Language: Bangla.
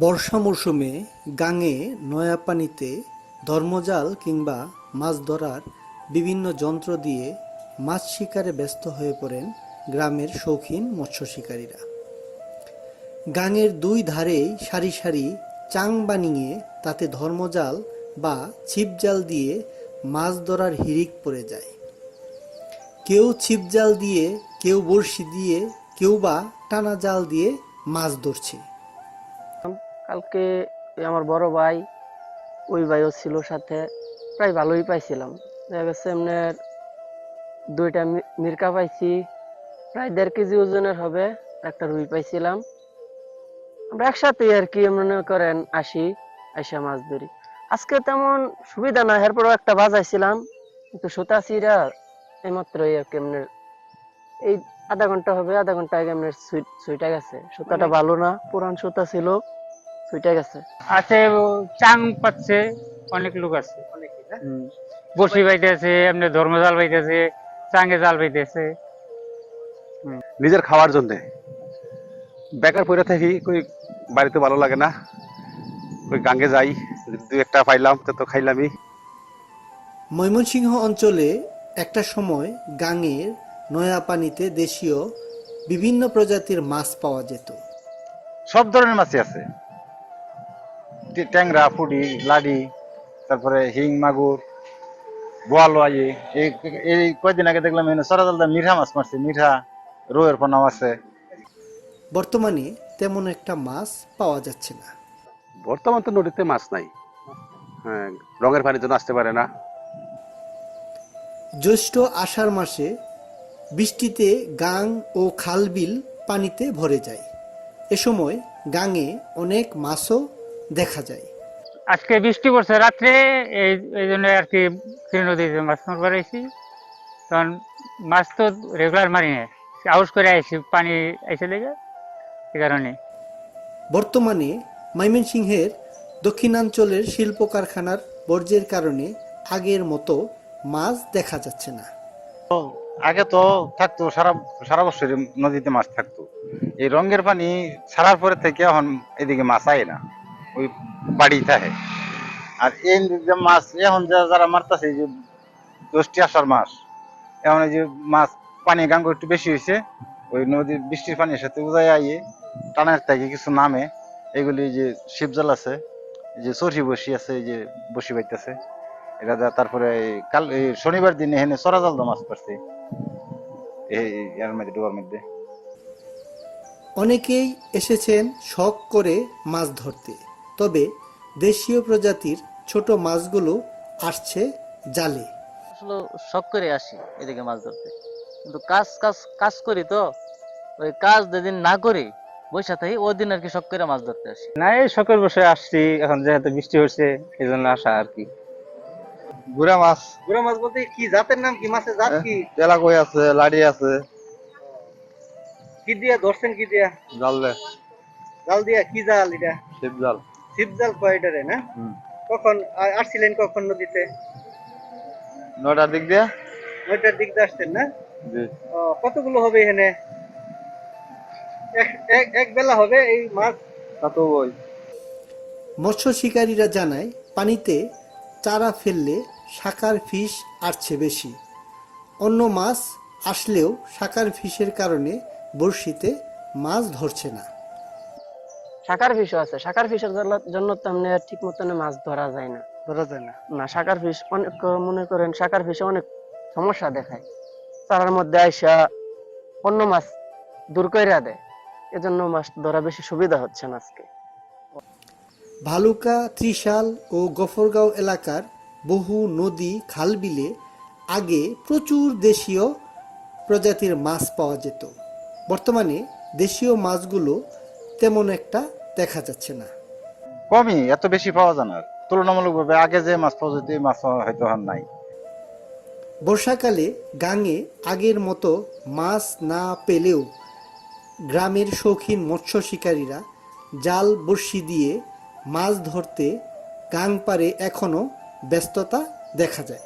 বর্ষা মৌসুমে গাঙে নয়া পানিতে ধর্মজাল কিংবা মাছ ধরার বিভিন্ন যন্ত্র দিয়ে মাছ শিকারে ব্যস্ত হয়ে পড়েন গ্রামের শৌখিন মৎস্য শিকারীরা। গাঙের দুই ধারেই সারি সারি চাং বানিয়ে তাতে ধর্মজাল বা ছিপজাল দিয়ে মাছ ধরার হিড়িক পড়ে যায়। কেউ ছিপজাল দিয়ে, কেউ বড়শি দিয়ে, কেউ বা টানা জাল দিয়ে মাছ ধরছে। কালকে আমার বড় ভাই, ওই ভাইও ছিল সাথে, প্রায় ভালোই পাইছিলাম। দেখা গেছে এমনের দুইটা মিরকা পাইছি, প্রায় 1.5 কেজি ওজনের হবে। একটা রুই পাইছিলাম। আমরা একসাথে আর কি মনে করেন আইসা মাছ ধরি। আজকে তেমন সুবিধা না, এরপরও একটা বাজাইছিলাম, কিন্তু সুতা ছিঁড়া এইমাত্র আর কি এমনের এই আধা ঘন্টা আগে এমনের সুইটা গেছে। সুতাটা ভালো না, পুরান সুতা ছিল, সুইটা গেছে। আছে চাং পাচ্ছে, অনেক লোক আছে, বসি বাইতেছে, এমনি ধর্মজাল বাইতেছে, চাঙ্গে জাল বাইতেছে। নিজের খাওয়ার জন্য বেকার পড়ে থাকি, কই বাড়িতে ভালো লাগে না, কই গাঙ্গে যাই, দুই একটা পাইলাম তো খাইলামই। ময়মনসিংহ অঞ্চলে একটা সময় গাঙের নয়া পানিতে দেশীয় বিভিন্ন প্রজাতির মাছ পাওয়া যেত। সব ধরনের মাছই আছে, ট্যাংরা, পুডি, লাডি, তারপরে হিং, মাগুর, বোয়াল, এই কয়দিন আগে দেখলাম সরাজালদা মিঠা মাছ মারছে, মিঠা রোয়ের পোনাও আছে। বর্তমানে তেমন একটা মাছ পাওয়া যাচ্ছে না। বর্তমান তো নদীতে মাছ নাই, হ্যাঁ, রঙের পানির জন্য আসতে পারে না। জ্যৈষ্ঠ আষাঢ় মাসে বৃষ্টিতে গাং ও খালবিল পানিতে ভরে যায়। এ সময় গাঙে অনেক মাছও দেখা যায়। আজকে বৃষ্টি পড়ছে রাত্রে, এই জন্য আর কি নদীতে মাছ মারবার আইছি। তখন মাছ তো রেগুলার মারি না, আউস করে আইছি, পানি আইসে লেগে, এই কারণে। বর্তমানে ময়মনসিংহের দক্ষিণাঞ্চলের শিল্প কারখানার বর্জ্যের কারণে আগের মতো মাছ দেখা যাচ্ছে না। আগে তো থাকতো, সারা সারা বছর নদীতে মাছ থাকতো। এই রঙের পানি ছাড়ার পরে থেকে এখন এদিকে মাছ আয় না, ওই বাড়ি থাকে। আর এই যে মাছ এখন যারা মারতেছে, যে 10টি আষাঢ় মাস, এখন এই যে মাছ পানি গাঙ্গ একটু বেশি হয়েছে, ওই নদীর বৃষ্টির পানির সাথে উজায় আইয়ে টানার থেকে কিছু নামে, এগুলি যে শিবজাল আছে, এই যে চরহি বসি আছে, এই যে বসি বাইতেছে এটা। তারপরে কাল এই শনিবার দিনে এখানে চরাজাল মাছ পাচ্ছে এই এর মধ্যে, ডোবার মধ্যে। অনেকেই এসেছেন শখ করে মাছ ধরতে, তবে দেশীয় প্রজাতির ছোট মাছগুলো আসছে জালে। আসলে শখ করে আসি এদিকে মাছ ধরতে, কিন্তু কাজ কাজ কাজ করি তো, ওই কাজ যেদিন না করি বসে থাকি, ওই দিন আর কি শখ করে মাছ ধরতে আসি। না, এই শখের বসে আসছি, এখন যেহেতু বৃষ্টি হচ্ছে এই জন্য আসা আর কি। গুড়া মাছ, গুড়া মাছ বলতে কি জাতের নাম, কি মাছের জাত কি? তেলা কই আছে, লাড়ি আছে। কি দিয়া ধরছেন, কি দিয়া? জাল দে, জাল দিয়া? কি জাল এটা? শিব জাল। ছিপ জাল কয় এটারে না? কখন আসছিলেন, কখন নদীতে? 9টার দিক দিয়ে। 9টার দিক দিয়ে আসছেন না? জি। কতগুলো হবে এখানে? এক বেলা হবে এই মাছ? কত ওই মৎস্য শিকারীরা জানায়, পানিতে চারা ফেললে শাকার ফিশ আসছে বেশি। অন্য মাছ আসলেও শাকার ফিশের কারণে বড়শিতে মাছ ধরছে না। শাকার ফিশও আছে, শাকার ফিশের জন্য তো এমনি ঠিক মতন মাছ ধরা যায় না। ধরা যায় না? না, শাকার ফিশ অনেক, মনে করেন শাকার ফিশে অনেক সমস্যা দেখায়, চারার মধ্যে আইসা অন্য মাছ দূর কইরা দেয়, এজন্য মাছ ধরা বেশি সুবিধা হচ্ছে না আজকে। ভালুকা, ত্রিশাল ও গফরগাঁও এলাকার বহু নদী খালবিলে আগে প্রচুর দেশীয় প্রজাতির মাছ পাওয়া যেত। বর্তমানে দেশীয় মাছগুলো তেমন একটা দেখা যাচ্ছে না। কমই, এত বেশি পাওয়া যায় না তুলনামূলকভাবে। আগে যে মাছ পাওয়া যেত এই মাছ হয়তো আর নাই। বর্ষাকালে গাঙে আগের মতো মাছ না পেলেও গ্রামের শৌখিন মৎস্য শিকারীরা জাল বড়শি দিয়ে মাছ ধরতে গাং পাড়ে এখনও ব্যস্ততা দেখা যায়।